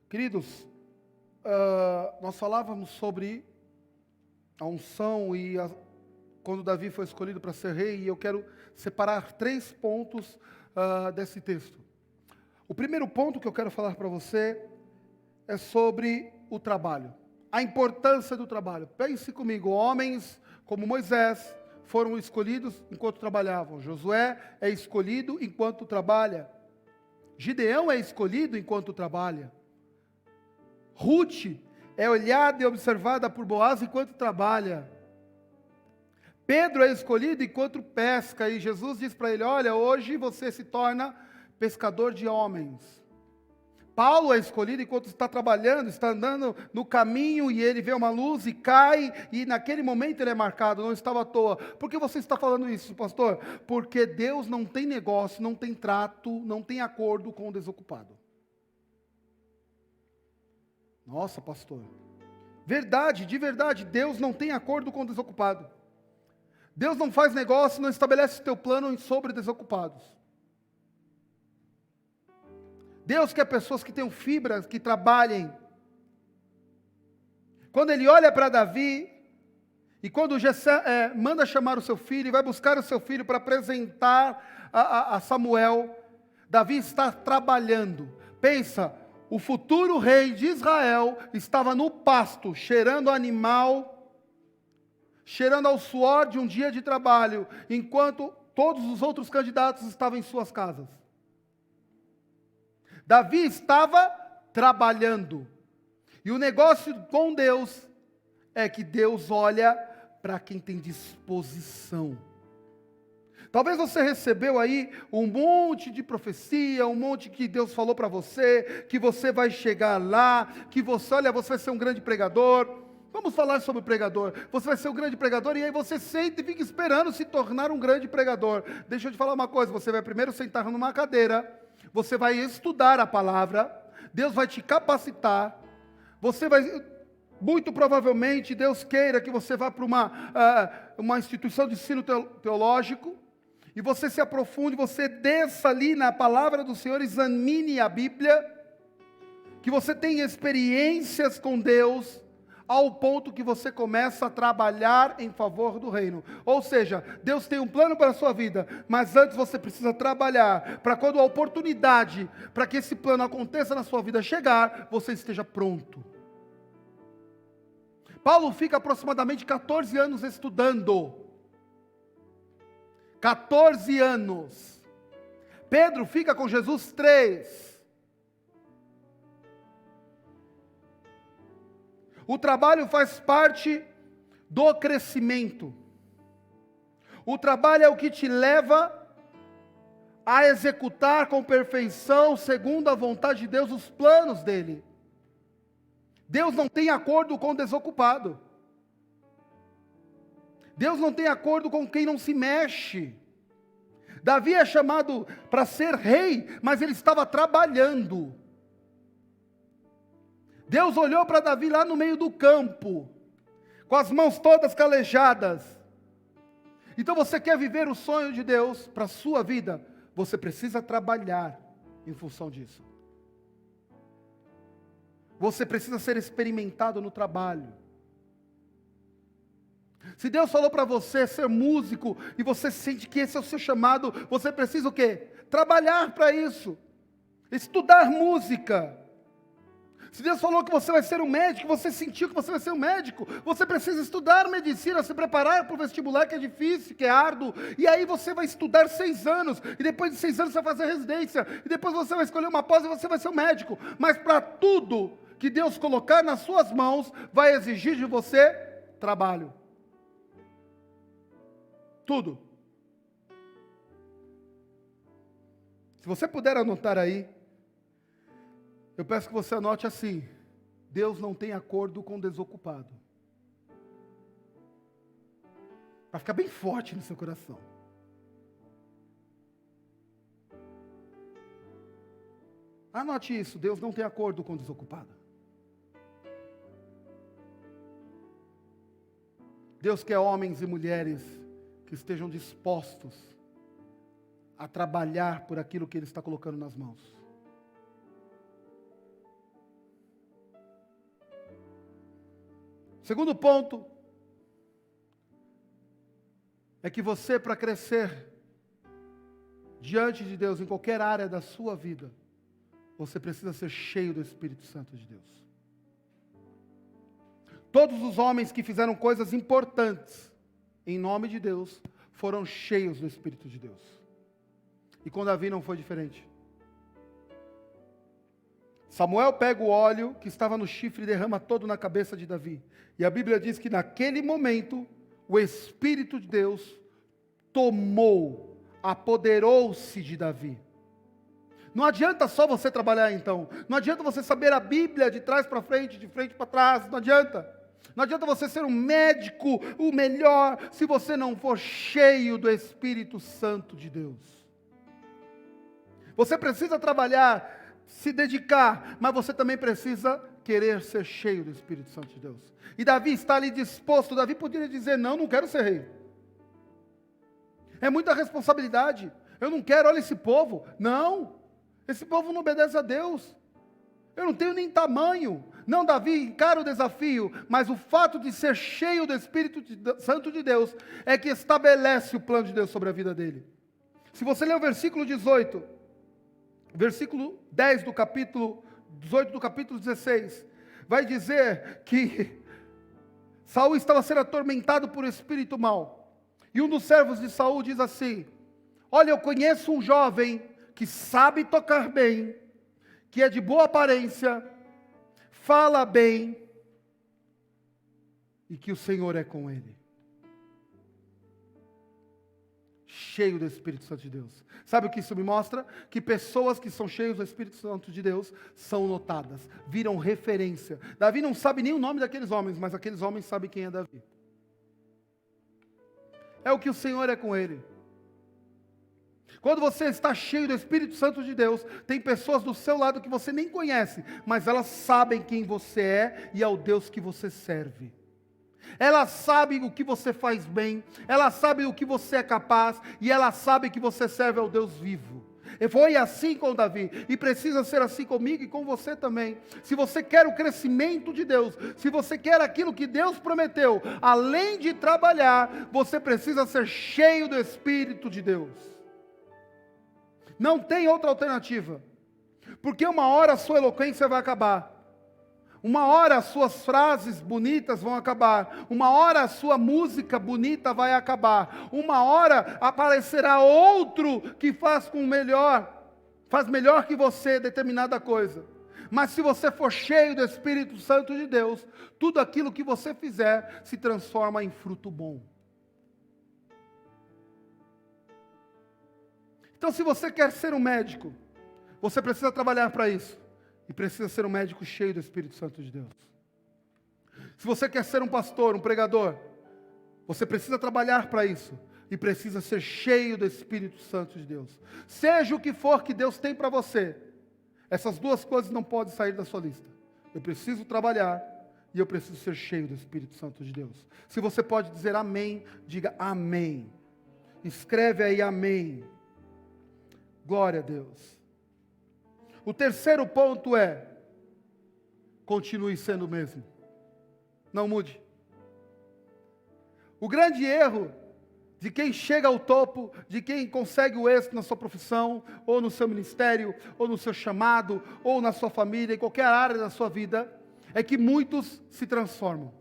Queridos, nós falávamos sobre a unção quando Davi foi escolhido para ser rei, e eu quero separar 3 pontos desse texto. O primeiro ponto que eu quero falar para você é sobre o trabalho, a importância do trabalho. Pense comigo, homens como Moisés foram escolhidos enquanto trabalhavam. Josué é escolhido enquanto trabalha. Gideão é escolhido enquanto trabalha. Ruth é olhada e observada por Boaz enquanto trabalha. Pedro é escolhido enquanto pesca, e Jesus diz para ele: olha, hoje você se torna pescador de homens. Paulo é escolhido enquanto está trabalhando, está andando no caminho, e ele vê uma luz e cai, e naquele momento ele é marcado, não estava à toa. Por que você está falando isso, pastor? Porque Deus não tem negócio, não tem trato, não tem acordo com o desocupado. Nossa, pastor. Verdade, de verdade, Deus não tem acordo com o desocupado. Deus não faz negócio, não estabelece teu plano sobre desocupados. Deus quer pessoas que tenham fibras, que trabalhem. Quando ele olha para Davi, e quando Jessé manda chamar o seu filho, e vai buscar o seu filho para apresentar a Samuel, Davi está trabalhando. Pensa, o futuro rei de Israel estava no pasto, cheirando animal, cheirando ao suor de um dia de trabalho, enquanto todos os outros candidatos estavam em suas casas. Davi estava trabalhando. E o negócio com Deus é que Deus olha para quem tem disposição. Talvez você recebeu aí um monte de profecia, um monte que Deus falou para você, que você vai chegar lá, que você vai ser um grande pregador. Vamos falar sobre o pregador. Você vai ser um grande pregador, e aí você senta e fica esperando se tornar um grande pregador. Deixa eu te falar uma coisa, você vai primeiro sentar numa cadeira, você vai estudar a palavra, Deus vai te capacitar, você vai, muito provavelmente, Deus queira que você vá para uma instituição de ensino teológico, e você se aprofunde, você desça ali na palavra do Senhor, examine a Bíblia, que você tenha experiências com Deus, ao ponto que você começa a trabalhar em favor do reino. Ou seja, Deus tem um plano para a sua vida, mas antes você precisa trabalhar, para quando a oportunidade, para que esse plano aconteça na sua vida chegar, você esteja pronto. Paulo fica aproximadamente 14 anos estudando. 14 anos. Pedro fica com Jesus 3. O trabalho faz parte do crescimento. O trabalho é o que te leva a executar com perfeição, segundo a vontade de Deus, os planos dele. Deus não tem acordo com o desocupado. Deus não tem acordo com quem não se mexe. Davi é chamado para ser rei, mas ele estava trabalhando. Deus olhou para Davi lá no meio do campo, com as mãos todas calejadas. Então você quer viver o sonho de Deus para a sua vida, você precisa trabalhar em função disso. Você precisa ser experimentado no trabalho. Se Deus falou para você ser músico, e você sente que esse é o seu chamado, você precisa o quê? Trabalhar para isso. Estudar música. Se Deus falou que você vai ser um médico, você sentiu que você vai ser um médico, você precisa estudar medicina, se preparar para o vestibular, que é difícil, que é árduo, e aí você vai estudar 6 anos, e depois de 6 anos você vai fazer residência, e depois você vai escolher uma pós e você vai ser um médico. Mas para tudo que Deus colocar nas suas mãos, vai exigir de você trabalho. Tudo. Se você puder anotar aí, eu peço que você anote assim: Deus não tem acordo com o desocupado. Para ficar bem forte no seu coração. Anote isso: Deus não tem acordo com o desocupado. Deus quer homens e mulheres que estejam dispostos a trabalhar por aquilo que Ele está colocando nas mãos. Segundo ponto é que você, para crescer diante de Deus, em qualquer área da sua vida, você precisa ser cheio do Espírito Santo de Deus. Todos os homens que fizeram coisas importantes em nome de Deus, foram cheios do Espírito de Deus. E com Davi não foi diferente. Samuel pega o óleo que estava no chifre e derrama todo na cabeça de Davi. E a Bíblia diz que naquele momento, o Espírito de Deus tomou, apoderou-se de Davi. Não adianta só você trabalhar então. Não adianta você saber a Bíblia de trás para frente, de frente para trás. Não adianta. Não adianta você ser um médico, o melhor, se você não for cheio do Espírito Santo de Deus. Você precisa trabalhar, se dedicar, mas você também precisa querer ser cheio do Espírito Santo de Deus. E Davi está ali disposto. Davi poderia dizer, não quero ser rei. É muita responsabilidade. Eu não quero, olha esse povo. Não, esse povo não obedece a Deus. Eu não tenho nem tamanho. Não, Davi encara o desafio, mas o fato de ser cheio do Espírito Santo de Deus é que estabelece o plano de Deus sobre a vida dele. Se você ler o versículo 18, versículo 10 do capítulo 18 do capítulo 16, vai dizer que Saul estava sendo atormentado por um espírito mau. E um dos servos de Saul diz assim: olha, eu conheço um jovem que sabe tocar bem, que é de boa aparência, fala bem, e que o Senhor é com ele. Cheio do Espírito Santo de Deus. Sabe o que isso me mostra? Que pessoas que são cheias do Espírito Santo de Deus são notadas, viram referência. Davi não sabe nem o nome daqueles homens, mas aqueles homens sabem quem é Davi. É o que o Senhor é com ele. Quando você está cheio do Espírito Santo de Deus, tem pessoas do seu lado que você nem conhece, mas elas sabem quem você é e ao Deus que você serve. Elas sabem o que você faz bem, elas sabem o que você é capaz, e elas sabem que você serve ao Deus vivo. E foi assim com Davi, e precisa ser assim comigo e com você também. Se você quer o crescimento de Deus, se você quer aquilo que Deus prometeu, além de trabalhar, você precisa ser cheio do Espírito de Deus. Não tem outra alternativa, porque uma hora a sua eloquência vai acabar, uma hora as suas frases bonitas vão acabar, uma hora a sua música bonita vai acabar, uma hora aparecerá outro que faz melhor que você determinada coisa. Mas se você for cheio do Espírito Santo de Deus, tudo aquilo que você fizer se transforma em fruto bom. Então, se você quer ser um médico, você precisa trabalhar para isso. E precisa ser um médico cheio do Espírito Santo de Deus. Se você quer ser um pastor, um pregador, você precisa trabalhar para isso. E precisa ser cheio do Espírito Santo de Deus. Seja o que for que Deus tem para você, essas duas coisas não podem sair da sua lista. Eu preciso trabalhar e eu preciso ser cheio do Espírito Santo de Deus. Se você pode dizer amém, diga amém. Escreve aí amém. Glória a Deus. O terceiro ponto é: continue sendo o mesmo. Não mude. O grande erro de quem chega ao topo, de quem consegue o êxito na sua profissão, ou no seu ministério, ou no seu chamado, ou na sua família, em qualquer área da sua vida, é que muitos se transformam.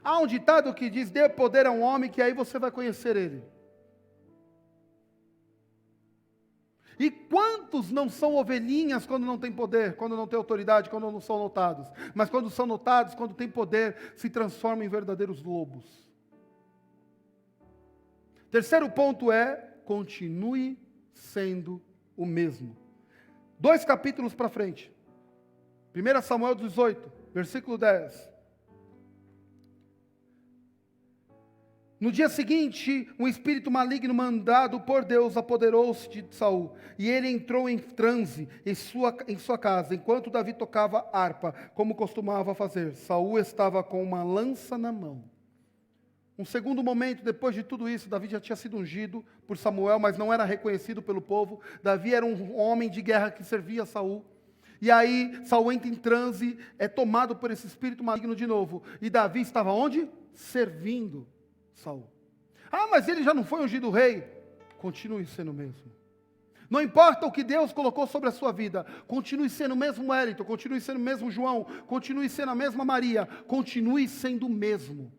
Há um ditado que diz: dê poder a um homem que aí você vai conhecer ele. E quantos não são ovelhinhas quando não tem poder, quando não tem autoridade, quando não são notados? Mas quando são notados, quando tem poder, se transformam em verdadeiros lobos. Terceiro ponto é: continue sendo o mesmo. 2 capítulos para frente. 1 Samuel 18, versículo 10. No dia seguinte, um espírito maligno mandado por Deus apoderou-se de Saul, e ele entrou em transe em sua casa, enquanto Davi tocava harpa, como costumava fazer. Saul estava com uma lança na mão. Um segundo momento, depois de tudo isso, Davi já tinha sido ungido por Samuel, mas não era reconhecido pelo povo. Davi era um homem de guerra que servia a Saul. E aí Saul entra em transe, é tomado por esse espírito maligno de novo. E Davi estava onde? Servindo Saul. Ah, mas ele já não foi ungido rei? Continue sendo o mesmo. Não importa o que Deus colocou sobre a sua vida, continue sendo o mesmo Wellington, continue sendo o mesmo João, continue sendo a mesma Maria, continue sendo o mesmo.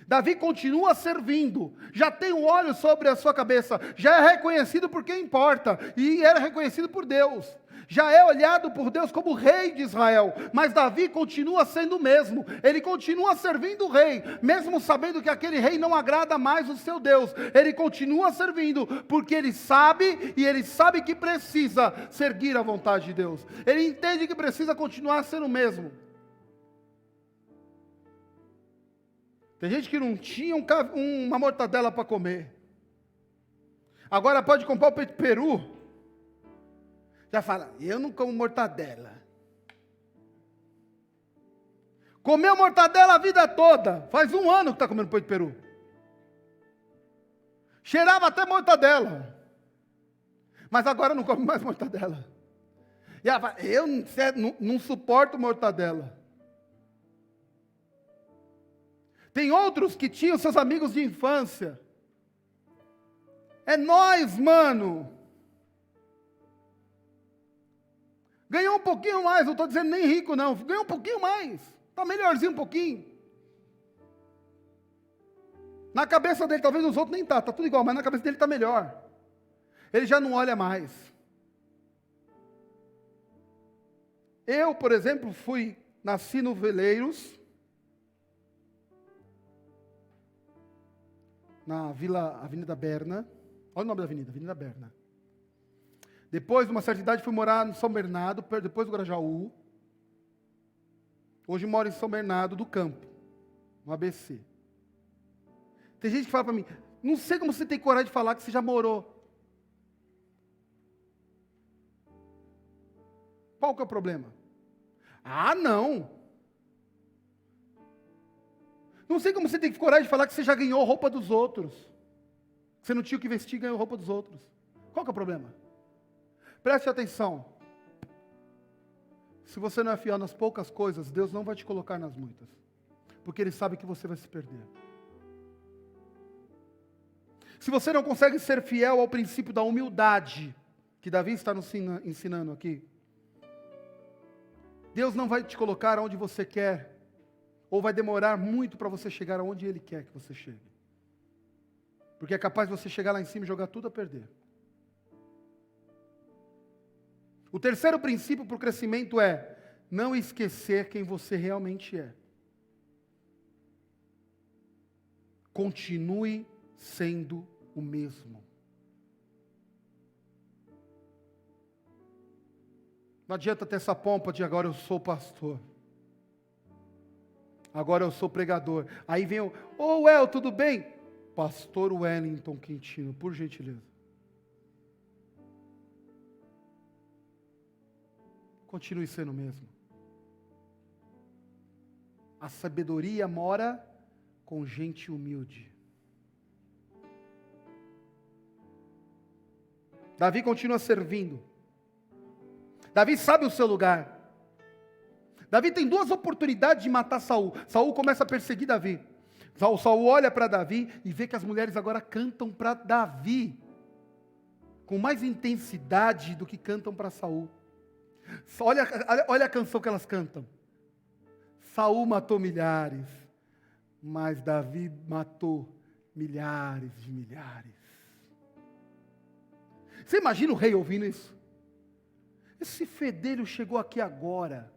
Davi continua servindo, já tem um óleo sobre a sua cabeça, já é reconhecido por quem importa, e era reconhecido por Deus. Já é olhado por Deus como rei de Israel, mas Davi continua sendo o mesmo, ele continua servindo o rei, mesmo sabendo que aquele rei não agrada mais o seu Deus, ele continua servindo, porque ele sabe que precisa seguir a vontade de Deus, ele entende que precisa continuar sendo o mesmo. Tem gente que não tinha uma mortadela para comer, agora pode comprar o peito de peru, já fala, eu não como mortadela. Comeu mortadela a vida toda. Faz 1 ano que está comendo peito de peru. Cheirava até mortadela. Mas agora não come mais mortadela. E ela fala, eu não suporto mortadela. Tem outros que tinham seus amigos de infância. É nós, mano. Ganhou um pouquinho mais, não estou dizendo nem rico não, ganhou um pouquinho mais, está melhorzinho um pouquinho. Na cabeça dele, talvez nos outros nem está tudo igual, mas na cabeça dele está melhor. Ele já não olha mais. Eu, por exemplo, nasci no Veleiros, na Avenida Berna, olha o nome da avenida, Avenida Berna. Depois, de uma certa idade, fui morar no São Bernardo, depois do Grajaú. Hoje moro em São Bernardo do Campo, no ABC. Tem gente que fala para mim, não sei como você tem coragem de falar que você já morou. Qual que é o problema? Ah, não. Não sei como você tem coragem de falar que você já ganhou roupa dos outros. Você não tinha o que vestir e ganhou roupa dos outros. Qual que é o problema? Preste atenção. Se você não é fiel nas poucas coisas, Deus não vai te colocar nas muitas. Porque Ele sabe que você vai se perder. Se você não consegue ser fiel ao princípio da humildade, que Davi está nos ensinando aqui, Deus não vai te colocar onde você quer, ou vai demorar muito para você chegar aonde Ele quer que você chegue. Porque é capaz de você chegar lá em cima e jogar tudo a perder. O terceiro princípio para o crescimento é não esquecer quem você realmente é. Continue sendo o mesmo. Não adianta ter essa pompa de agora eu sou pastor. Agora eu sou pregador. Aí vem o, tudo bem? Pastor Wellington Quintino, por gentileza. Continue sendo o mesmo. A sabedoria mora com gente humilde. Davi continua servindo. Davi sabe o seu lugar. Davi tem 2 oportunidades de matar Saul. Saul começa a perseguir Davi. Saul olha para Davi e vê que as mulheres agora cantam para Davi com mais intensidade do que cantam para Saul. Olha a canção que elas cantam. Saul matou milhares, mas Davi matou milhares de milhares. Você imagina o rei ouvindo isso? Esse fedelho chegou aqui agora,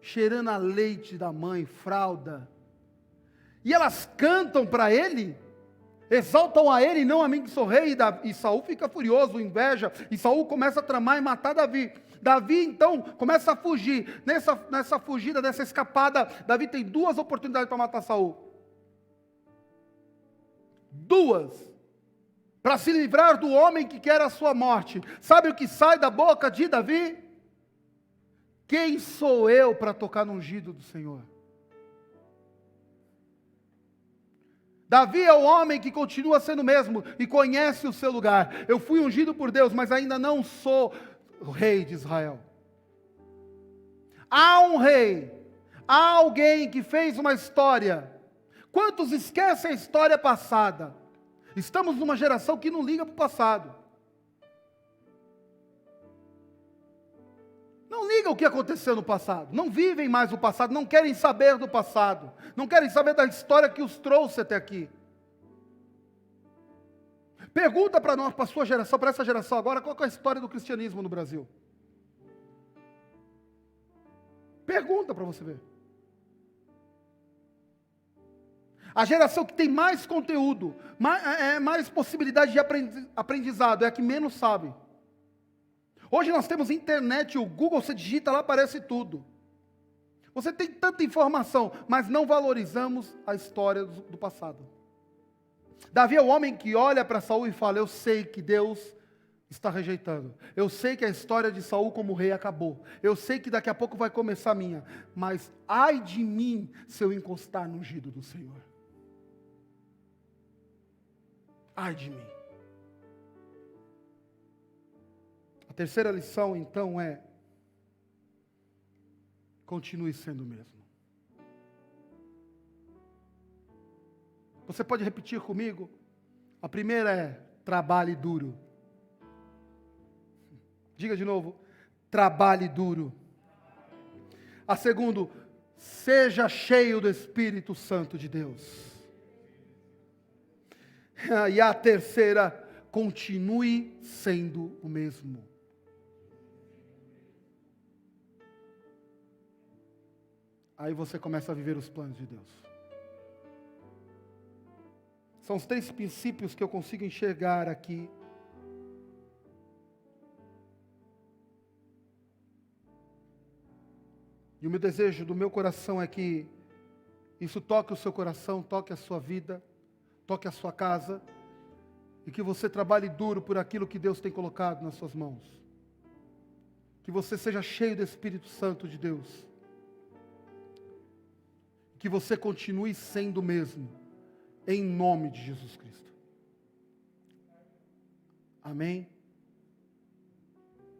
cheirando a leite da mãe, fralda, e elas cantam para ele, exaltam a ele e não a mim que sou rei, e Saul fica furioso, inveja, e Saul começa a tramar e matar Davi. Davi então começa a fugir, nessa fugida, nessa escapada, Davi tem 2 oportunidades para matar Saul. 2. Para se livrar do homem que quer a sua morte. Sabe o que sai da boca de Davi? Quem sou eu para tocar no ungido do Senhor? Davi é o homem que continua sendo o mesmo e conhece o seu lugar. Eu fui ungido por Deus, mas ainda não sou o rei de Israel. Há um rei, há alguém que fez uma história. Quantos esquecem a história passada? Estamos numa geração que não liga para o passado. Não liga o que aconteceu no passado. Não vivem mais o passado, não querem saber do passado. Não querem saber da história que os trouxe até aqui. Pergunta para nós, para a sua geração, para essa geração agora, qual é a história do cristianismo no Brasil? Pergunta para você ver. A geração que tem mais conteúdo, mais possibilidade de aprendizado, é a que menos sabe. Hoje nós temos internet, o Google, você digita lá, aparece tudo. Você tem tanta informação, mas não valorizamos a história do passado. Davi é o homem que olha para Saul e fala: eu sei que Deus está rejeitando. Eu sei que a história de Saul como rei acabou. Eu sei que daqui a pouco vai começar a minha. Mas ai de mim se eu encostar no ungido do Senhor. Ai de mim. A terceira lição, então, é: continue sendo o mesmo. Você pode repetir comigo? A primeira é: trabalhe duro. Diga de novo: trabalhe duro. A segunda: seja cheio do Espírito Santo de Deus. E a terceira: continue sendo o mesmo. Aí você começa a viver os planos de Deus. São os 3 princípios que eu consigo enxergar aqui. E o meu desejo do meu coração é que isso toque o seu coração, toque a sua vida, toque a sua casa, e que você trabalhe duro por aquilo que Deus tem colocado nas suas mãos. Que você seja cheio do Espírito Santo de Deus. Que você continue sendo o mesmo, em nome de Jesus Cristo. Amém?